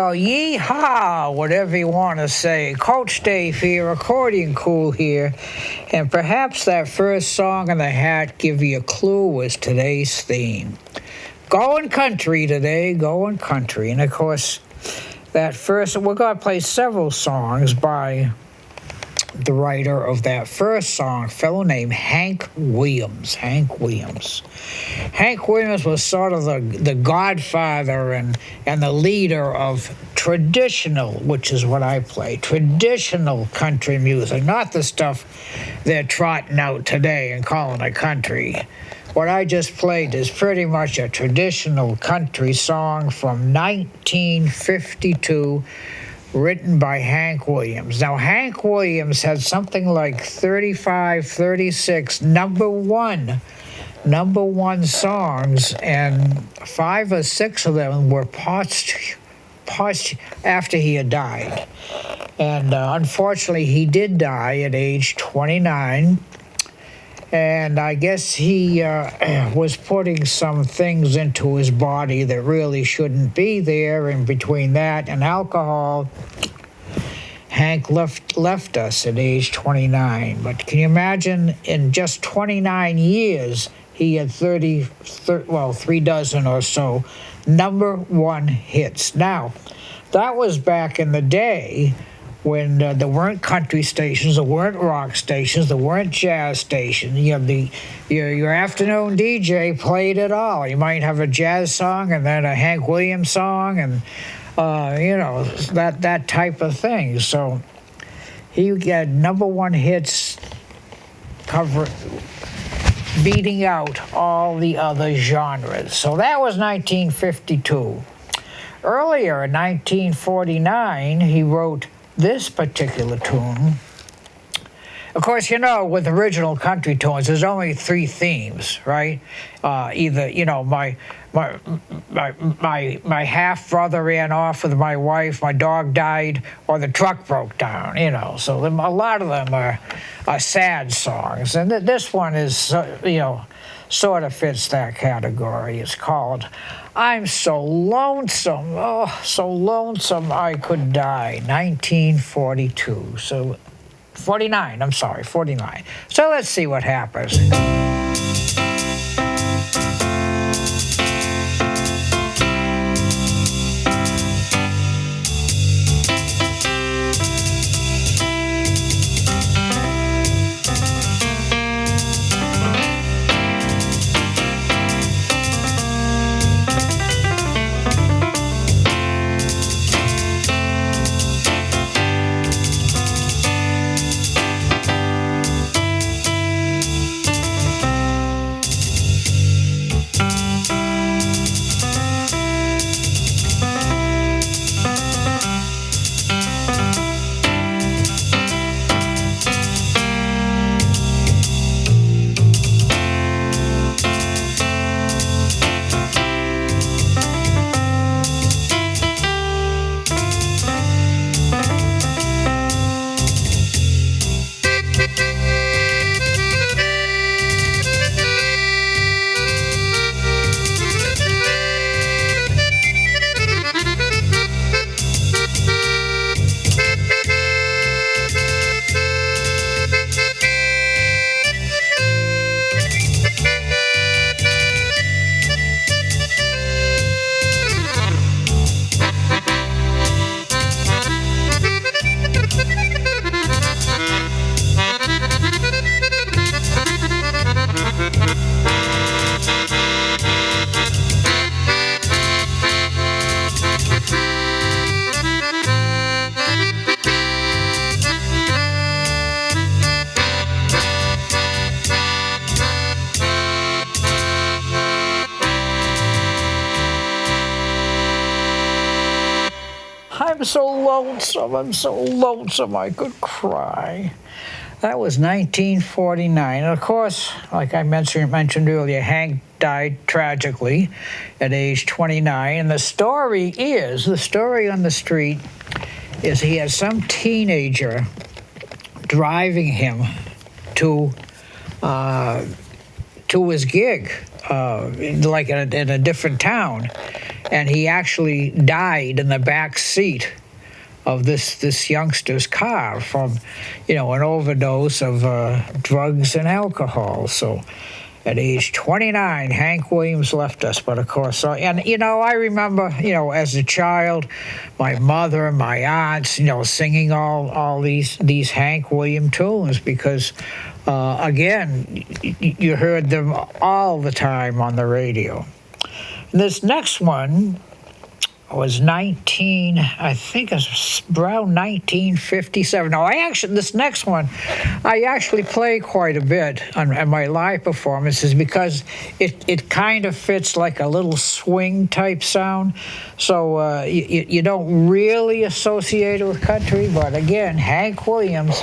well, yee-haw, whatever you want to say. Coach Dave here, Accordion Cool here, and perhaps that first song in the hat give you a clue as today's theme. Going country today, going country. And of course, that first, we're going to play several songs by the writer of that first song, a fellow named Hank Williams. Hank Williams was sort of the godfather and the leader of traditional, which is what I play, traditional country music, not the stuff they're trotting out today and calling it country. What I just played is pretty much a traditional country song from 1952, written by Hank Williams. Now, Hank Williams had something like 35, 36 number one songs, and 5 or 6 of them were after he had died. And unfortunately, he did die at age 29. And I guess he was putting some things into his body that really shouldn't be there. And between that and alcohol, Hank left us at age 29. But can you imagine, in just 29 years, he had 3 dozen or so number one hits. Now, that was back in the day when there weren't country stations, there weren't rock stations, there weren't jazz stations. You know, your afternoon DJ played it all. You might have a jazz song and then a Hank Williams song, and that type of thing. So he had number one hits, beating out all the other genres. So that was 1952. Earlier, in 1949, he wrote this particular tune. Of course, with original country tunes, there's only 3 themes, right? Either, my half brother ran off with my wife, my dog died, or the truck broke down. So a lot of them are sad songs, and this one is, sort of fits that category. It's called "I'm So Lonesome, Oh, So Lonesome I Could Die," 1942. So 49, I'm sorry, 49. So let's see what happens. I'm so lonesome I could cry. That was 1949. And of course, like I mentioned earlier, Hank died tragically at age 29. And the story on the street is he had some teenager driving him to his gig, like in a different town. and he actually died in the back seat of this youngster's car from, an overdose of drugs and alcohol. So at age 29, Hank Williams left us. But of course, and I remember, as a child, my mother and my aunts, singing all these Hank Williams tunes because, again, you heard them all the time on the radio. And this next one was I think it's around 1957. No, this next one, I actually play quite a bit on my live performances because it kind of fits like a little swing type sound. So you don't really associate it with country, but again, Hank Williams,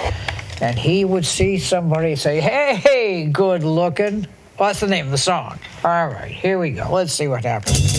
and he would see somebody say, "Hey, good looking." Well, that's the name of the song. All right, here we go. Let's see what happens.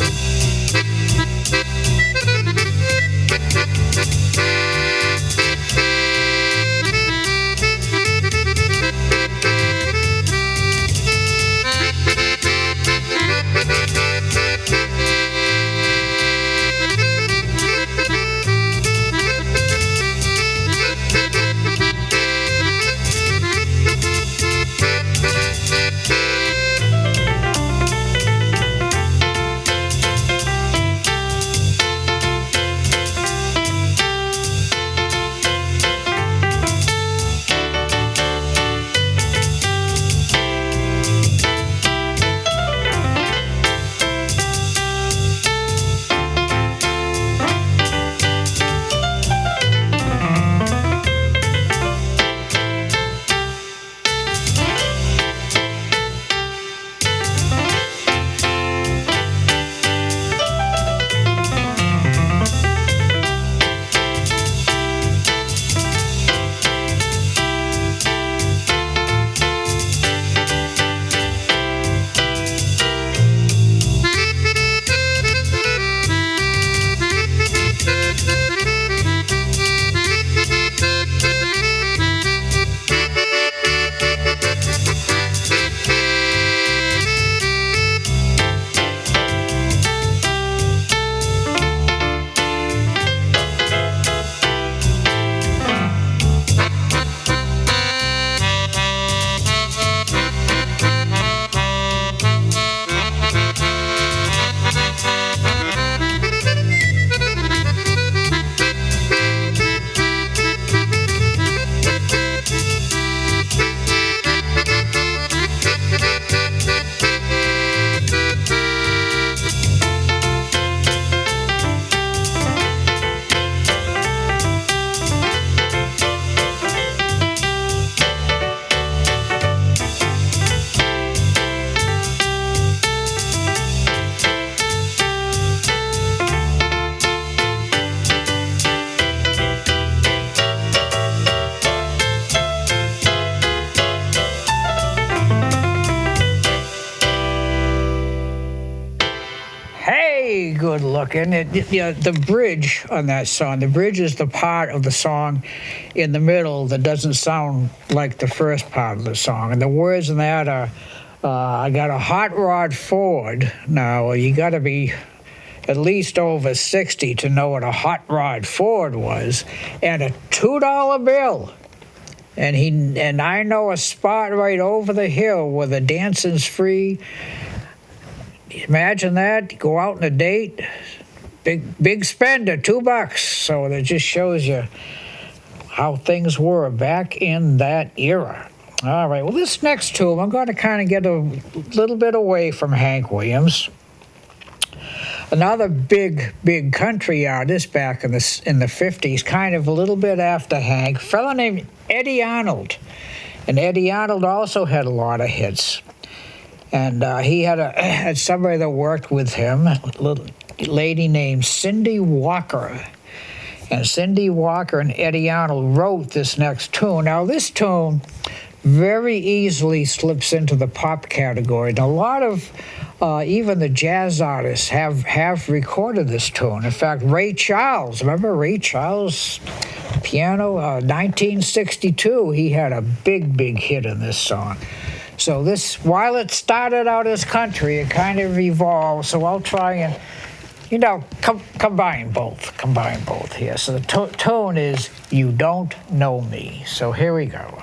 Good looking. The bridge on that song, the bridge is the part of the song in the middle that doesn't sound like the first part of the song. And the words in that are, I got a hot rod Ford. Now, you got to be at least over 60 to know what a hot rod Ford was, and a $2 bill. And I know a spot right over the hill where the dancing's free. Imagine that. You go out on a date, big spender, $2. So that just shows you how things were back in that era. All right, well, this next tune, I'm going to kind of get a little bit away from Hank Williams. Another big country artist back in the 50s, kind of a little bit after Hank, a fellow named Eddie Arnold. And Eddie Arnold also had a lot of hits. And he had somebody that worked with him, a little lady named Cindy Walker. And Cindy Walker and Eddie Arnold wrote this next tune. Now, this tune very easily slips into the pop category. And a lot of even the jazz artists have recorded this tune. In fact, Ray Charles, remember Ray Charles piano? 1962, he had a big hit in this song. So this, while it started out as country, it kind of evolved. So I'll try and Combine both. Combine both here. So the tone is "You Don't Know Me." So here we go.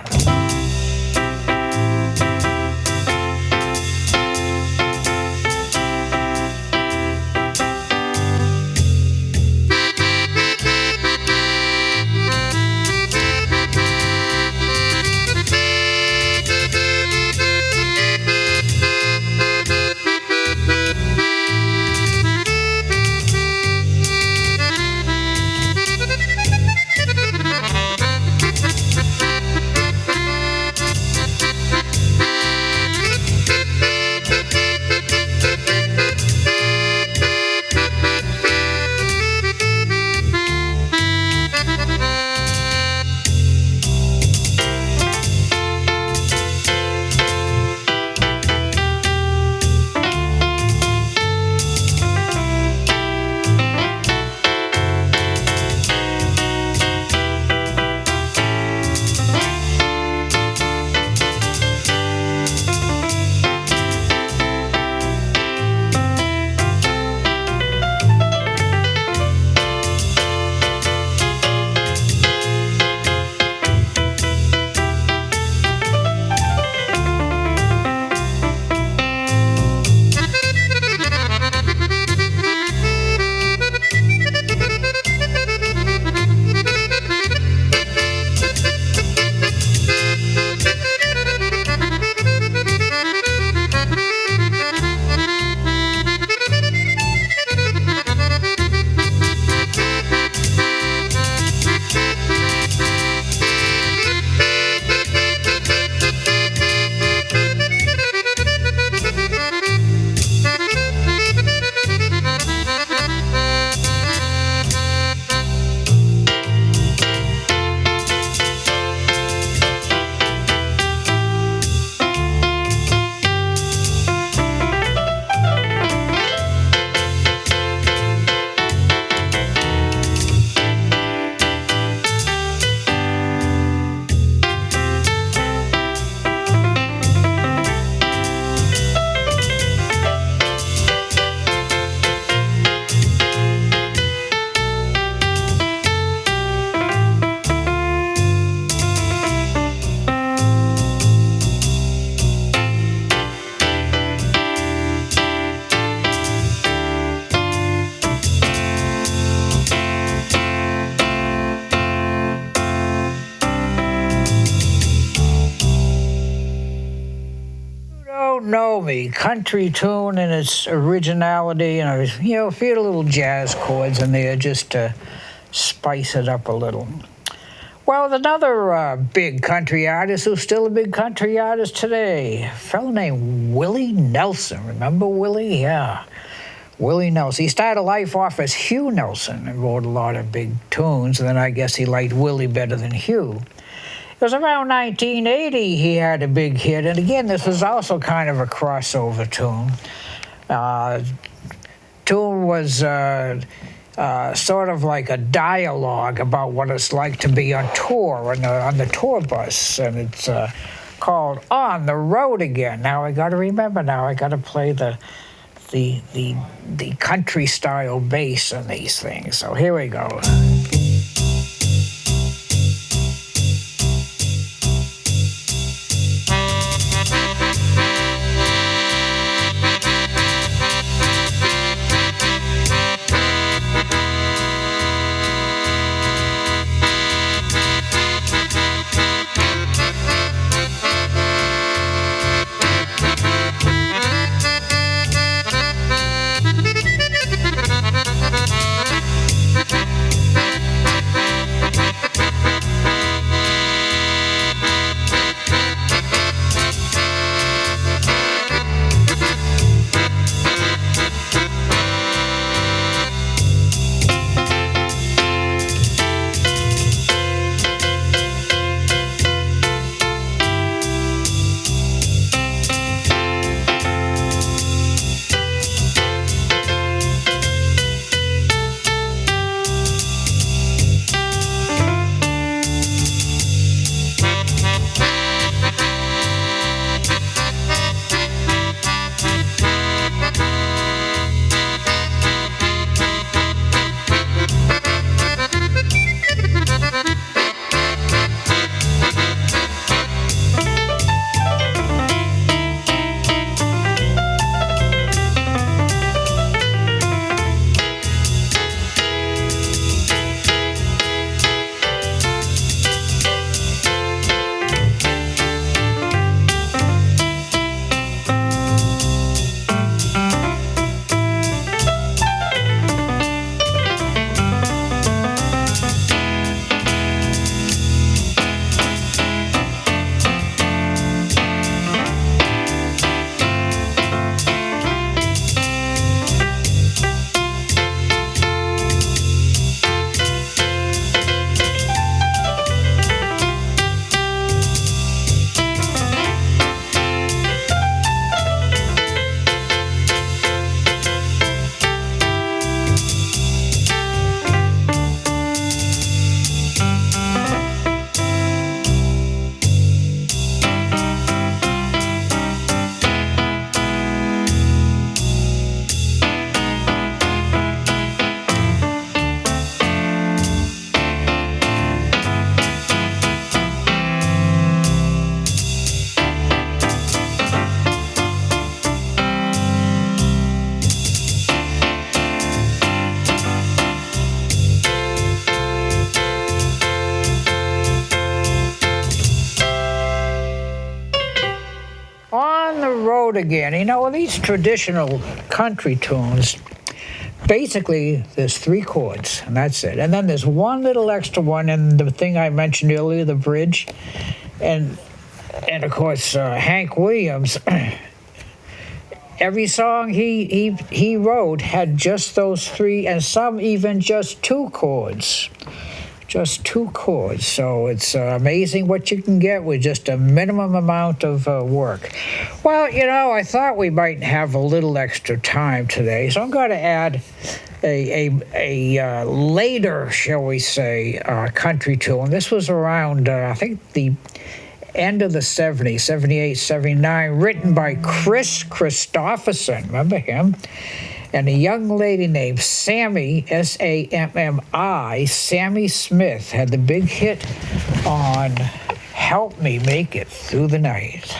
Know Me, country tune in its originality, and a few little jazz chords in there just to spice it up a little. Well, another big country artist who's still a big country artist today, a fellow named Willie Nelson. Remember Willie? Yeah. Willie Nelson. He started life off as Hugh Nelson and wrote a lot of big tunes, and then I guess he liked Willie better than Hugh. It was around 1980 he had a big hit, and again, this was also kind of a crossover tune. Tune was sort of like a dialogue about what it's like to be on tour, on the tour bus, and it's called "On the Road Again." Now I got to remember. Now I got to play the country style bass on these things. So here we go. chord again. You know, these traditional country tunes, basically there's 3 chords, and that's it. And then there's one little extra one in the thing I mentioned earlier, the bridge. And of course, Hank Williams, every song he wrote had just those 3, and some even just 2 chords. Just 2 chords. So it's amazing what you can get with just a minimum amount of work. Well, you know, I thought we might have a little extra time today, so I'm going to add a later, shall we say, country tune. This was around, I think, the end of the 70s, 78, 79, written by Chris Christopherson. Remember him? And a young lady named Sammy, Sammi, Sammy Smith, had the big hit on Help Me Make It Through the Night.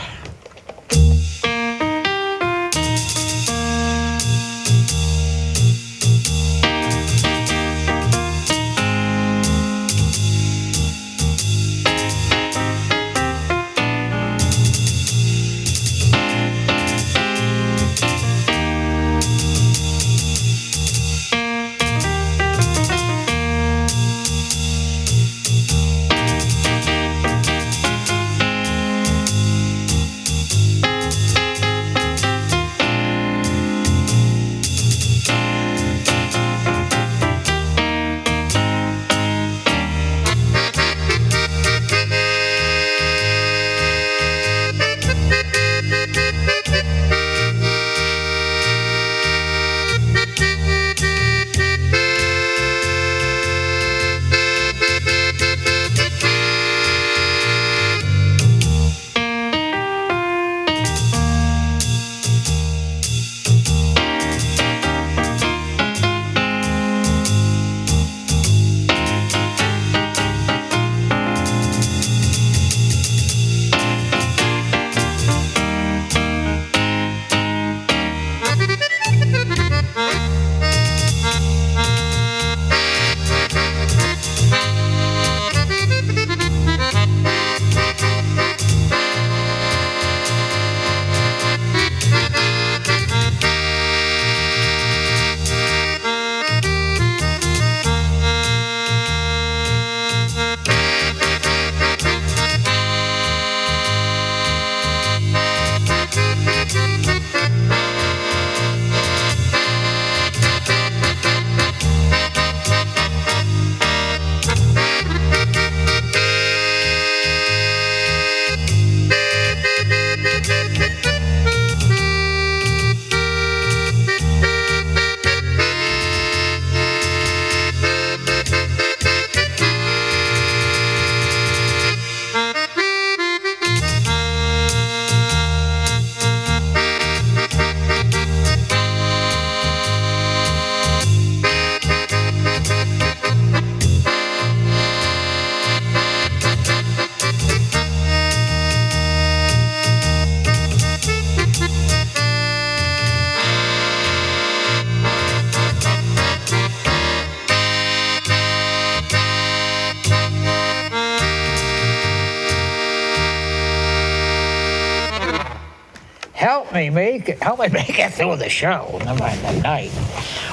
Help me make it through the show, never mind the night.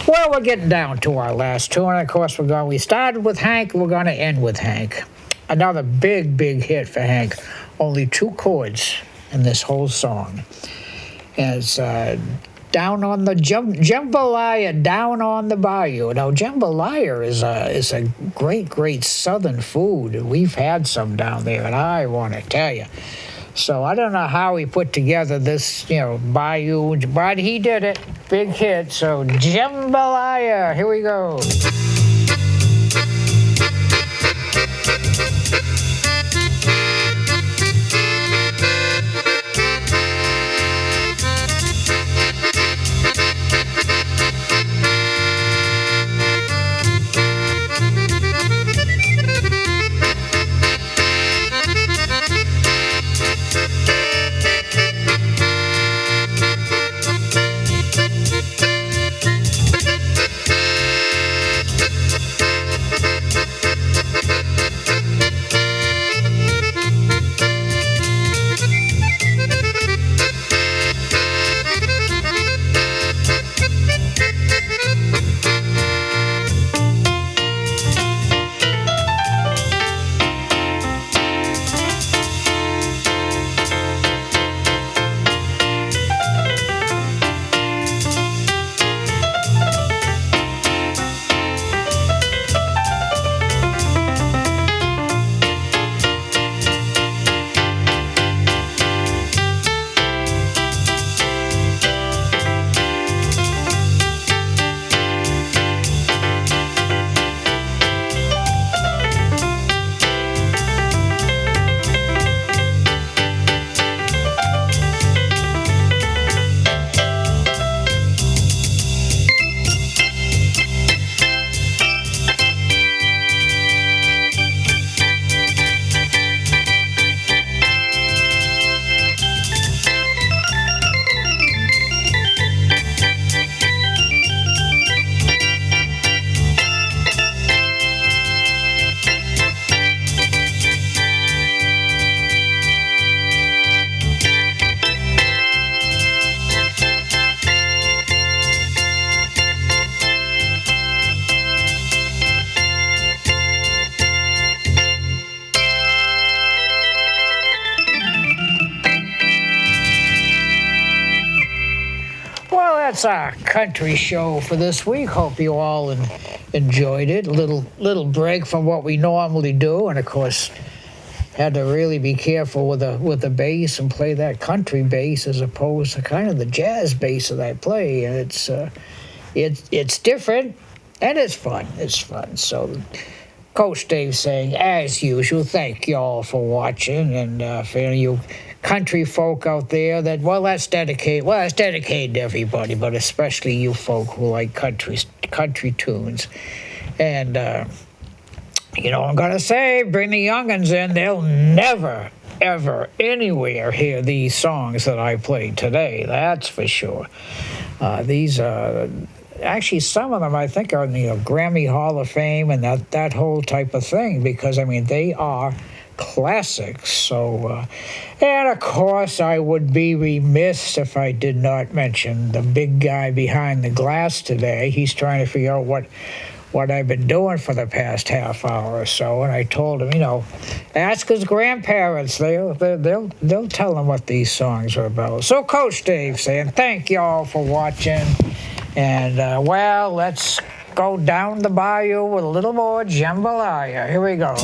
Well, we're getting down to our last tune. Of course, we started with Hank, we're going to end with Hank. Another big hit for Hank. Only 2 chords in this whole song. And it's down on the jambalaya, down on the bayou. Now, jambalaya is a great southern food. We've had some down there, and I want to tell you. So I don't know how he put together this, bayou, but he did it. Big hit. So jambalaya, here we go. that's our country show for this week. Hope you all enjoyed it. A little break from what we normally do, and of course, had to really be careful with the bass and play that country bass as opposed to kind of the jazz bass that I play. And it's different and it's fun. It's fun. So Coach Dave saying, as usual, thank you all for watching, and for you country folk out there that's dedicated to everybody, but especially you folk who like country tunes. And I'm gonna say, bring the young'uns in. They'll never ever anywhere hear these songs that I played today, that's for sure. These actually, some of them I think are in the Grammy Hall of Fame and that whole type of thing, because I mean they are classics. So, and of course, I would be remiss if I did not mention the big guy behind the glass today. He's trying to figure out what I've been doing for the past half hour or so, and I told him, ask his grandparents. They'll tell him what these songs are about. So, Coach Dave saying thank you all for watching, and let's go down the bayou with a little more jambalaya. Here we go.